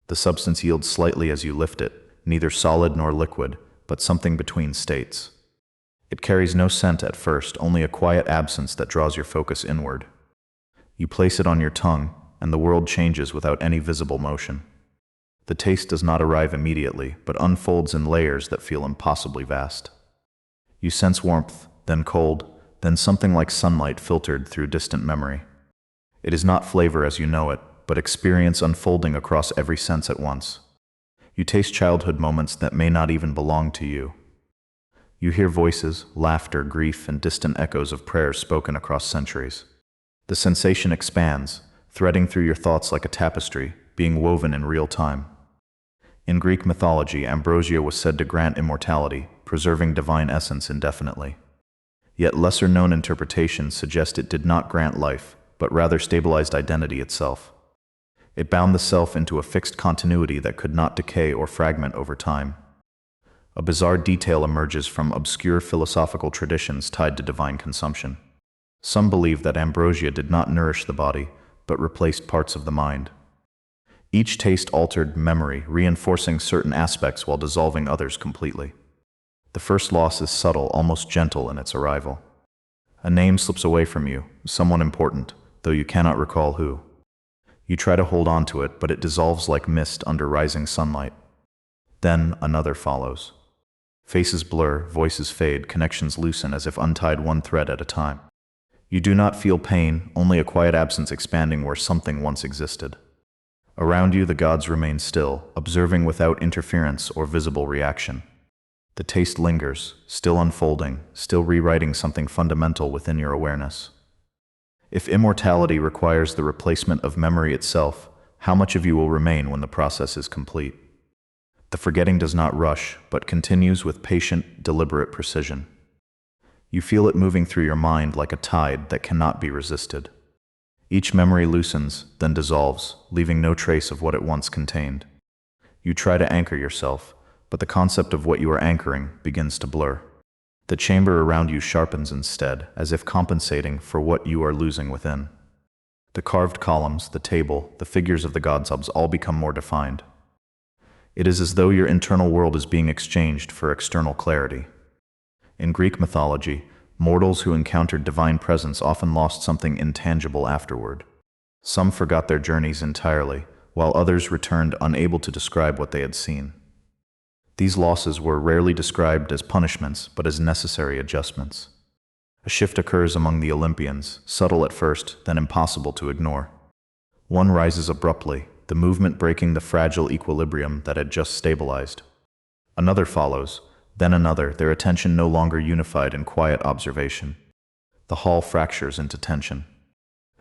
Speaker 1: The substance yields slightly as you lift it, neither solid nor liquid, but something between states. It carries no scent at first, only a quiet absence that draws your focus inward. You place it on your tongue, and the world changes without any visible motion. The taste does not arrive immediately, but unfolds in layers that feel impossibly vast. You sense warmth, then cold, then something like sunlight filtered through distant memory. It is not flavor as you know it, but experience unfolding across every sense at once. You taste childhood moments that may not even belong to you. You hear voices, laughter, grief, and distant echoes of prayers spoken across centuries. The sensation expands, threading through your thoughts like a tapestry, being woven in real time. In Greek mythology, Ambrosia was said to grant immortality, preserving divine essence indefinitely. Yet lesser-known interpretations suggest it did not grant life, but rather stabilized identity itself. It bound the self into a fixed continuity that could not decay or fragment over time. A bizarre detail emerges from obscure philosophical traditions tied to divine consumption. Some believe that ambrosia did not nourish the body, but replaced parts of the mind. Each taste altered memory, reinforcing certain aspects while dissolving others completely. The first loss is subtle, almost gentle in its arrival. A name slips away from you, someone important, though you cannot recall who. You try to hold on to it, but it dissolves like mist under rising sunlight. Then another follows. Faces blur, voices fade, connections loosen as if untied one thread at a time. You do not feel pain, only a quiet absence expanding where something once existed. Around you the gods remain still, observing without interference or visible reaction. The taste lingers, still unfolding, still rewriting something fundamental within your awareness. If immortality requires the replacement of memory itself, how much of you will remain when the process is complete? The forgetting does not rush, but continues with patient, deliberate precision. You feel it moving through your mind like a tide that cannot be resisted. Each memory loosens, then dissolves, leaving no trace of what it once contained. You try to anchor yourself, but the concept of what you are anchoring begins to blur. The chamber around you sharpens instead, as if compensating for what you are losing within. The carved columns, the table, the figures of the gods all become more defined. It is as though your internal world is being exchanged for external clarity. In Greek mythology, mortals who encountered divine presence often lost something intangible afterward. Some forgot their journeys entirely, while others returned unable to describe what they had seen. These losses were rarely described as punishments, but as necessary adjustments. A shift occurs among the Olympians, subtle at first, then impossible to ignore. One rises abruptly, the movement breaking the fragile equilibrium that had just stabilized. Another follows, then another, their attention no longer unified in quiet observation. The hall fractures into tension.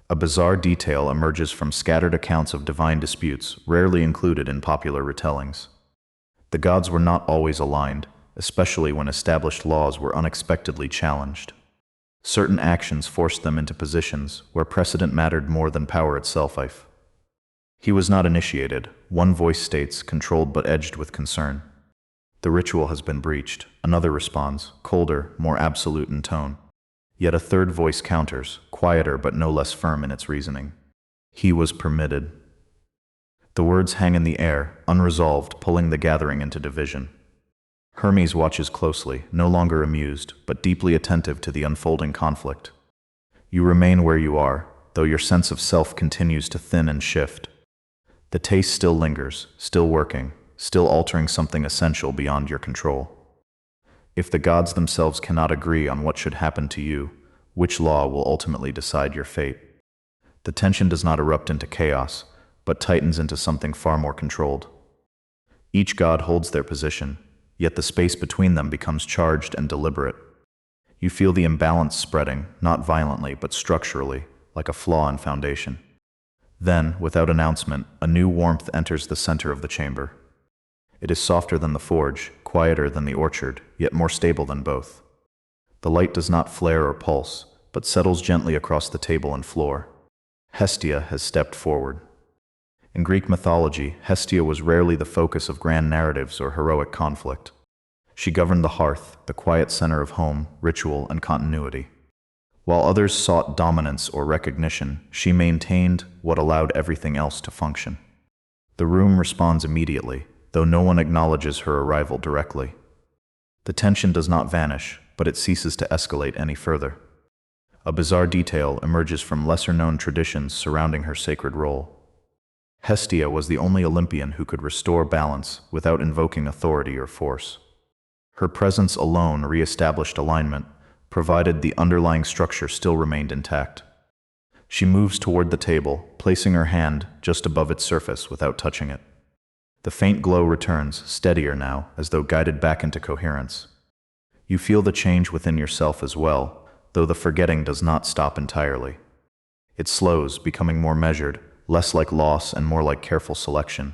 Speaker 1: A bizarre detail emerges from scattered accounts of divine disputes, rarely included in popular retellings. The gods were not always aligned, especially when established laws were unexpectedly challenged. Certain actions forced them into positions where precedent mattered more than power itself. He was not initiated, one voice states, controlled but edged with concern. The ritual has been breached, another responds, colder, more absolute in tone. Yet a third voice counters, quieter but no less firm in its reasoning. He was permitted. The words hang in the air, unresolved, pulling the gathering into division. Hermes watches closely, no longer amused, but deeply attentive to the unfolding conflict. You remain where you are, though your sense of self continues to thin and shift. The taste still lingers, still working, still altering something essential beyond your control. If the gods themselves cannot agree on what should happen to you, which law will ultimately decide your fate? The tension does not erupt into chaos, but tightens into something far more controlled. Each god holds their position, yet the space between them becomes charged and deliberate. You feel the imbalance spreading, not violently but structurally, like a flaw in foundation. Then, without announcement, a new warmth enters the center of the chamber. It is softer than the forge, quieter than the orchard, yet more stable than both. The light does not flare or pulse, but settles gently across the table and floor. Hestia has stepped forward. In Greek mythology, Hestia was rarely the focus of grand narratives or heroic conflict. She governed the hearth, the quiet center of home, ritual, and continuity. While others sought dominance or recognition, she maintained what allowed everything else to function. The room responds immediately, though no one acknowledges her arrival directly. The tension does not vanish, but it ceases to escalate any further. A bizarre detail emerges from lesser-known traditions surrounding her sacred role. Hestia was the only Olympian who could restore balance without invoking authority or force. Her presence alone re-established alignment, provided the underlying structure still remained intact. She moves toward the table, placing her hand just above its surface without touching it. The faint glow returns, steadier now, as though guided back into coherence. You feel the change within yourself as well, though the forgetting does not stop entirely. It slows, becoming more measured, less like loss and more like careful selection.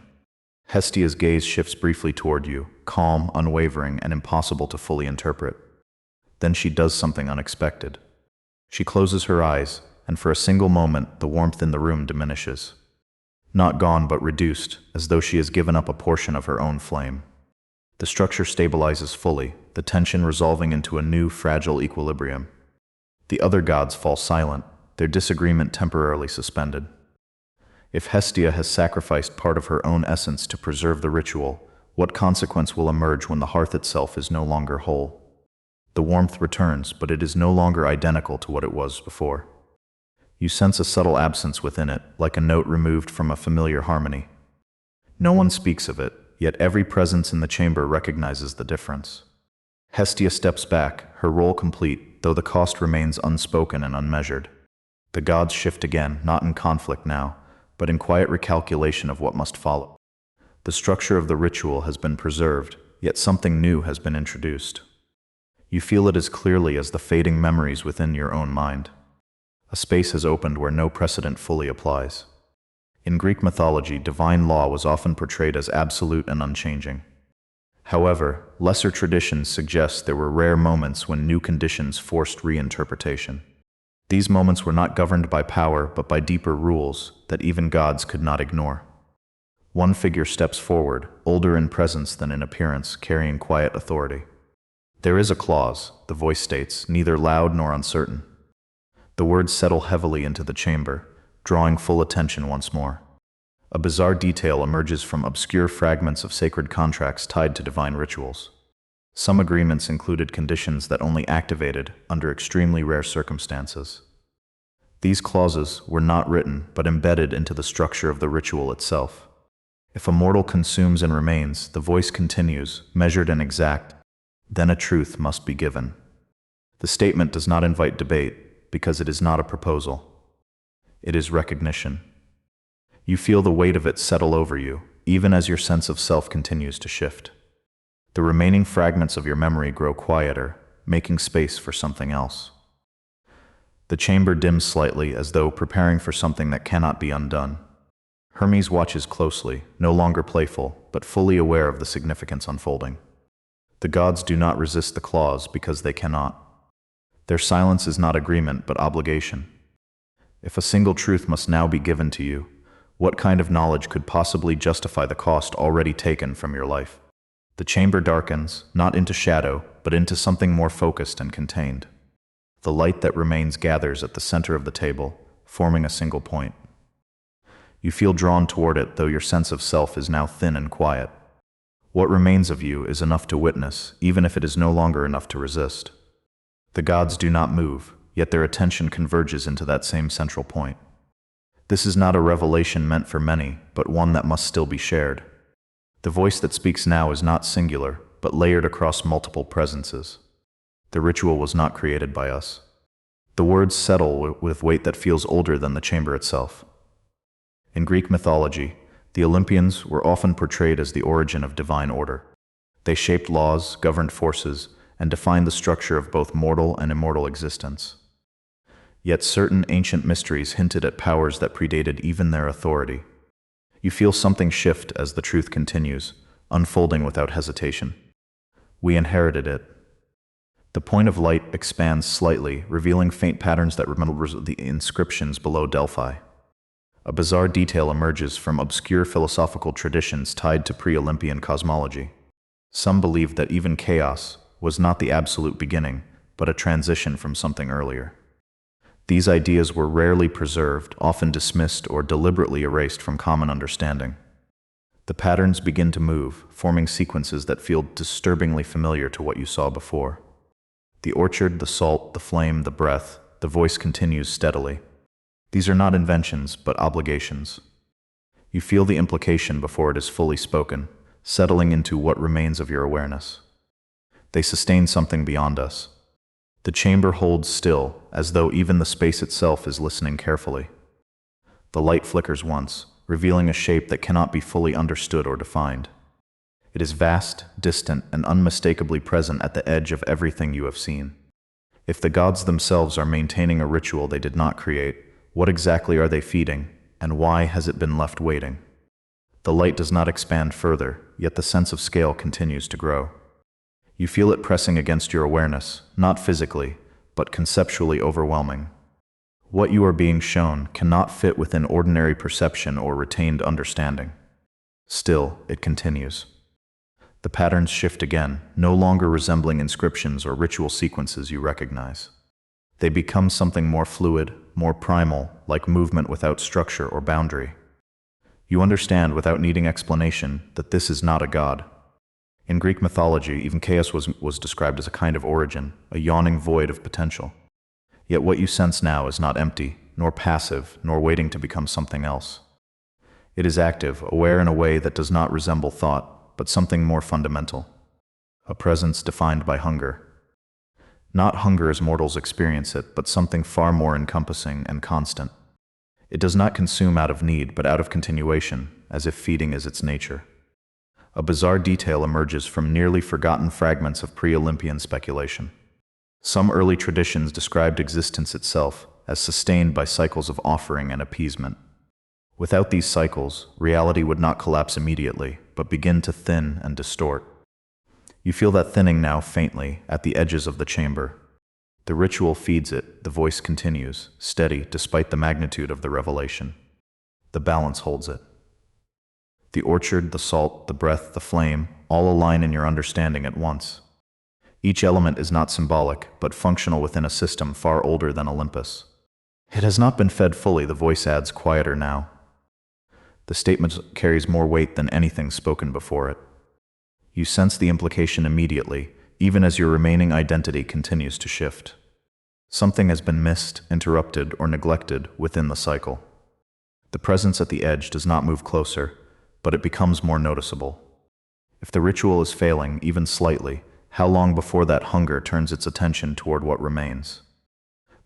Speaker 1: Hestia's gaze shifts briefly toward you, calm, unwavering, and impossible to fully interpret. Then she does something unexpected. She closes her eyes, and for a single moment the warmth in the room diminishes. Not gone, but reduced, as though she has given up a portion of her own flame. The structure stabilizes fully, the tension resolving into a new, fragile equilibrium. The other gods fall silent, their disagreement temporarily suspended. If Hestia has sacrificed part of her own essence to preserve the ritual, what consequence will emerge when the hearth itself is no longer whole? The warmth returns, but it is no longer identical to what it was before. You sense a subtle absence within it, like a note removed from a familiar harmony. No one speaks of it, yet every presence in the chamber recognizes the difference. Hestia steps back, her role complete, though the cost remains unspoken and unmeasured. The gods shift again, not in conflict now, but in quiet recalculation of what must follow. The structure of the ritual has been preserved, yet something new has been introduced. You feel it as clearly as the fading memories within your own mind. A space has opened where no precedent fully applies. In Greek mythology, divine law was often portrayed as absolute and unchanging. However, lesser traditions suggest there were rare moments when new conditions forced reinterpretation. These moments were not governed by power, but by deeper rules that even gods could not ignore. One figure steps forward, older in presence than in appearance, carrying quiet authority. There is a clause, the voice states, neither loud nor uncertain. The words settle heavily into the chamber, drawing full attention once more. A bizarre detail emerges from obscure fragments of sacred contracts tied to divine rituals. Some agreements included conditions that only activated under extremely rare circumstances. These clauses were not written, but embedded into the structure of the ritual itself. If a mortal consumes and remains, the voice continues, measured and exact, then a truth must be given. The statement does not invite debate, because it is not a proposal. It is recognition. You feel the weight of it settle over you, even as your sense of self continues to shift. The remaining fragments of your memory grow quieter, making space for something else. The chamber dims slightly, as though preparing for something that cannot be undone. Hermes watches closely, no longer playful, but fully aware of the significance unfolding. The gods do not resist the clause because they cannot. Their silence is not agreement, but obligation. If a single truth must now be given to you, what kind of knowledge could possibly justify the cost already taken from your life? The chamber darkens, not into shadow, but into something more focused and contained. The light that remains gathers at the center of the table, forming a single point. You feel drawn toward it, though your sense of self is now thin and quiet. What remains of you is enough to witness, even if it is no longer enough to resist. The gods do not move, yet their attention converges into that same central point. This is not a revelation meant for many, but one that must still be shared. The voice that speaks now is not singular, but layered across multiple presences. The ritual was not created by us. The words settle with weight that feels older than the chamber itself. In Greek mythology, the Olympians were often portrayed as the origin of divine order. They shaped laws, governed forces, and defined the structure of both mortal and immortal existence. Yet certain ancient mysteries hinted at powers that predated even their authority. You feel something shift as the truth continues, unfolding without hesitation. We inherited it. The point of light expands slightly, revealing faint patterns that resemble the inscriptions below Delphi. A bizarre detail emerges from obscure philosophical traditions tied to pre-Olympian cosmology. Some believed that even chaos was not the absolute beginning, but a transition from something earlier. These ideas were rarely preserved, often dismissed or deliberately erased from common understanding. The patterns begin to move, forming sequences that feel disturbingly familiar to what you saw before. The orchard, the salt, the flame, the breath, the voice continues steadily. These are not inventions, but obligations. You feel the implication before it is fully spoken, settling into what remains of your awareness. They sustain something beyond us. The chamber holds still, as though even the space itself is listening carefully. The light flickers once, revealing a shape that cannot be fully understood or defined. It is vast, distant, and unmistakably present at the edge of everything you have seen. If the gods themselves are maintaining a ritual they did not create, What exactly are they feeding, and why has it been left waiting? The light does not expand further, yet the sense of scale continues to grow. You feel it pressing against your awareness, not physically, but conceptually overwhelming. What you are being shown cannot fit within ordinary perception or retained understanding. Still, it continues. The patterns shift again, no longer resembling inscriptions or ritual sequences you recognize. They become something more fluid, more primal, like movement without structure or boundary. You understand without needing explanation that this is not a god. In Greek mythology, even chaos was described as a kind of origin, a yawning void of potential. Yet what you sense now is not empty, nor passive, nor waiting to become something else. It is active, aware in a way that does not resemble thought, but something more fundamental. A presence defined by hunger. Not hunger as mortals experience it, but something far more encompassing and constant. It does not consume out of need, but out of continuation, as if feeding is its nature. A bizarre detail emerges from nearly forgotten fragments of pre-Olympian speculation. Some early traditions described existence itself as sustained by cycles of offering and appeasement. Without these cycles, reality would not collapse immediately, but begin to thin and distort. You feel that thinning now faintly at the edges of the chamber. The ritual feeds it, the voice continues, steady despite the magnitude of the revelation. The balance holds it. The orchard, the salt, the breath, the flame, all align in your understanding at once. Each element is not symbolic, but functional within a system far older than Olympus. It has not been fed fully, the voice adds, quieter now. The statement carries more weight than anything spoken before it. You sense the implication immediately, even as your remaining identity continues to shift. Something has been missed, interrupted, or neglected within the cycle. The presence at the edge does not move closer, but it becomes more noticeable. If the ritual is failing, even slightly, how long before that hunger turns its attention toward what remains?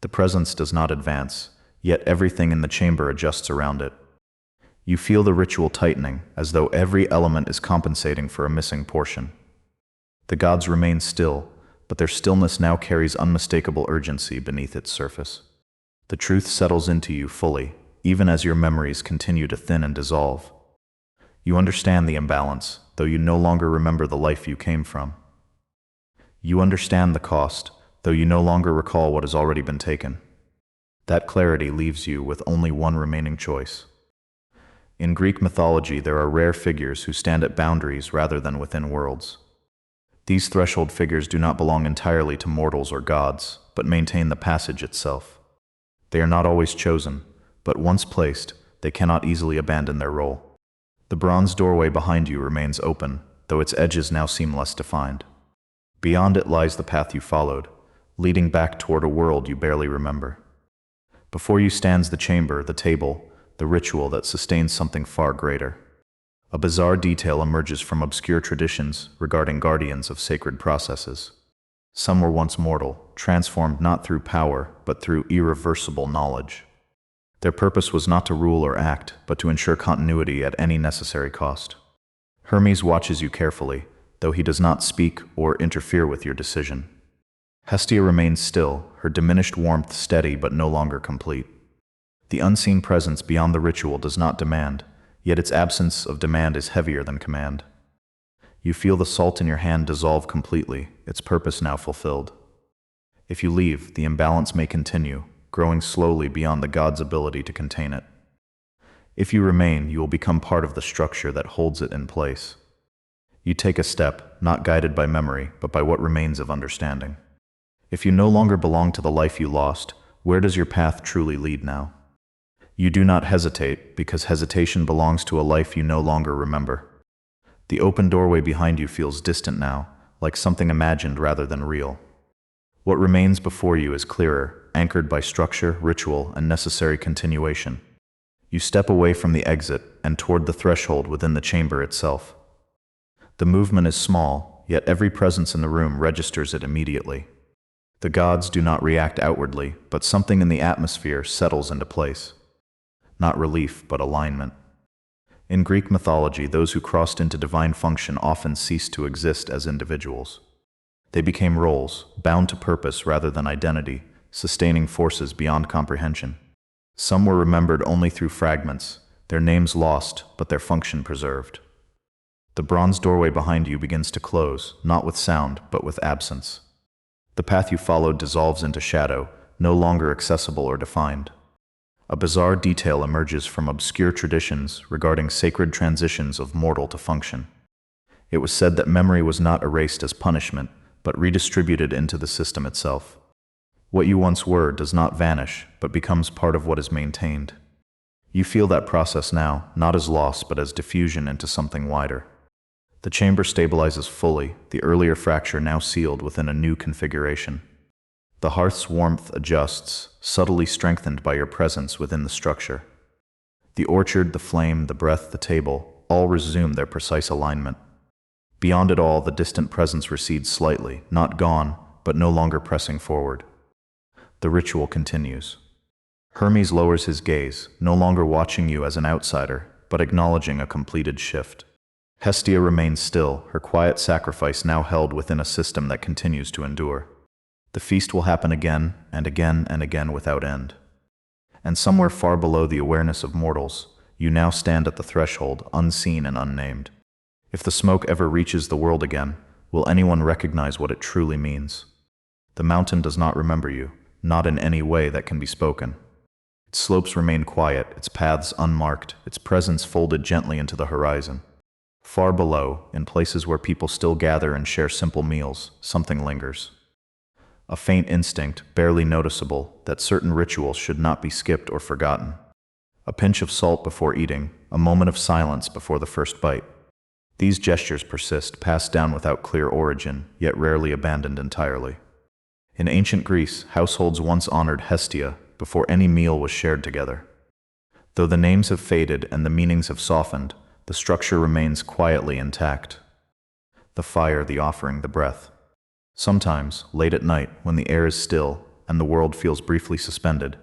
Speaker 1: The presence does not advance, yet everything in the chamber adjusts around it. You feel the ritual tightening, as though every element is compensating for a missing portion. The gods remain still, but their stillness now carries unmistakable urgency beneath its surface. The truth settles into you fully, even as your memories continue to thin and dissolve. You understand the imbalance, though you no longer remember the life you came from. You understand the cost, though you no longer recall what has already been taken. That clarity leaves you with only one remaining choice. In Greek mythology, there are rare figures who stand at boundaries rather than within worlds. These threshold figures do not belong entirely to mortals or gods, but maintain the passage itself. They are not always chosen, but once placed, they cannot easily abandon their role. The bronze doorway behind you remains open, though its edges now seem less defined. Beyond it lies the path you followed, leading back toward a world you barely remember. Before you stands the chamber, the table, the ritual that sustains something far greater. A bizarre detail emerges from obscure traditions regarding guardians of sacred processes. Some were once mortal, transformed not through power, but through irreversible knowledge. Their purpose was not to rule or act, but to ensure continuity at any necessary cost. Hermes watches you carefully, though he does not speak or interfere with your decision. Hestia remains still, her diminished warmth steady but no longer complete. The unseen presence beyond the ritual does not demand, yet its absence of demand is heavier than command. You feel the salt in your hand dissolve completely, its purpose now fulfilled. If you leave, the imbalance may continue, growing slowly beyond the god's ability to contain it. If you remain, you will become part of the structure that holds it in place. You take a step, not guided by memory, but by what remains of understanding. If you no longer belong to the life you lost, where does your path truly lead now? You do not hesitate, because hesitation belongs to a life you no longer remember. The open doorway behind you feels distant now, like something imagined rather than real. What remains before you is clearer, anchored by structure, ritual, and necessary continuation. You step away from the exit and toward the threshold within the chamber itself. The movement is small, yet every presence in the room registers it immediately. The gods do not react outwardly, but something in the atmosphere settles into place. Not relief, but alignment. In Greek mythology, those who crossed into divine function often ceased to exist as individuals. They became roles, bound to purpose rather than identity, sustaining forces beyond comprehension. Some were remembered only through fragments, their names lost, but their function preserved. The bronze doorway behind you begins to close, not with sound, but with absence. The path you followed dissolves into shadow, no longer accessible or defined. A bizarre detail emerges from obscure traditions regarding sacred transitions of mortal to function. It was said that memory was not erased as punishment, but redistributed into the system itself. What you once were does not vanish, but becomes part of what is maintained. You feel that process now, not as loss, but as diffusion into something wider. The chamber stabilizes fully, the earlier fracture now sealed within a new configuration. The hearth's warmth adjusts, subtly strengthened by your presence within the structure. The orchard, the flame, the breath, the table, all resume their precise alignment. Beyond it all, the distant presence recedes slightly, not gone, but no longer pressing forward. The ritual continues. Hermes lowers his gaze, no longer watching you as an outsider, but acknowledging a completed shift. Hestia remains still, her quiet sacrifice now held within a system that continues to endure. The feast will happen again and again and again without end. And somewhere far below the awareness of mortals, you now stand at the threshold, unseen and unnamed. If the smoke ever reaches the world again, will anyone recognize what it truly means? The mountain does not remember you, not in any way that can be spoken. Its slopes remain quiet, its paths unmarked, its presence folded gently into the horizon. Far below, in places where people still gather and share simple meals, something lingers. A faint instinct, barely noticeable, that certain rituals should not be skipped or forgotten. A pinch of salt before eating, a moment of silence before the first bite. These gestures persist, passed down without clear origin, yet rarely abandoned entirely. In ancient Greece, households once honored Hestia before any meal was shared together. Though the names have faded and the meanings have softened, the structure remains quietly intact. The fire, the offering, the breath. Sometimes, late at night, when the air is still and the world feels briefly suspended,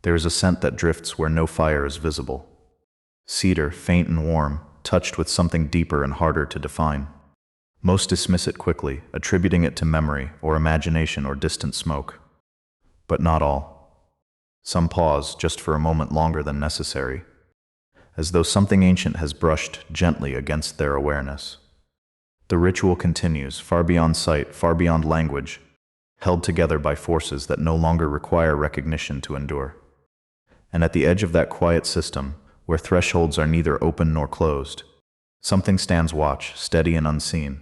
Speaker 1: there is a scent that drifts where no fire is visible. Cedar, faint and warm, touched with something deeper and harder to define. Most dismiss it quickly, attributing it to memory or imagination or distant smoke. But not all. Some pause just for a moment longer than necessary, as though something ancient has brushed gently against their awareness. The ritual continues, far beyond sight, far beyond language, held together by forces that no longer require recognition to endure. And at the edge of that quiet system, where thresholds are neither open nor closed, something stands watch, steady and unseen,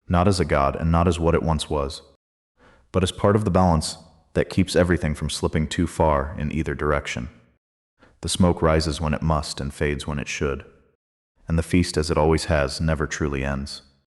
Speaker 1: not as a god and not as what it once was, but as part of the balance that keeps everything from slipping too far in either direction. The smoke rises when it must and fades when it should, and the feast, as it always has, never truly ends.